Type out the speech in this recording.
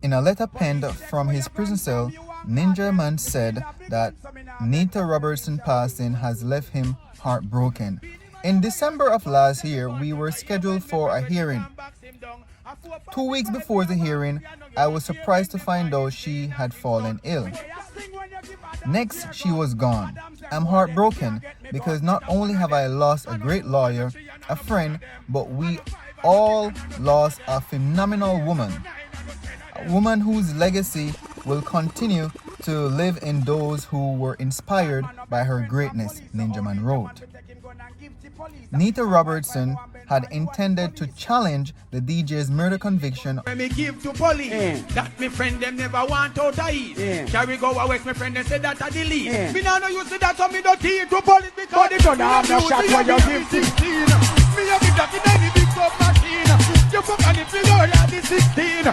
In a letter penned from his prison cell, Ninja Man said that Nita Robertson passing has left him heartbroken. In December of last year, we were scheduled for a hearing. 2 weeks before the hearing, I was surprised to find out she had fallen ill. Next, she was gone. I'm heartbroken because not only have I lost a great lawyer, a friend, but we all lost a phenomenal woman. A woman whose legacy will continue to live in those who were inspired by her greatness, Ninja Man wrote. Nita Robertson had intended to challenge the DJ's murder conviction. When me give to police, that me friend them never want out of eat. Carry go away, my friend them say that I delete. Me now no use that so me don't give to police because they don't have no shot when you give 16. Me a give that in any big top machine. You fuck and if you know that is 16.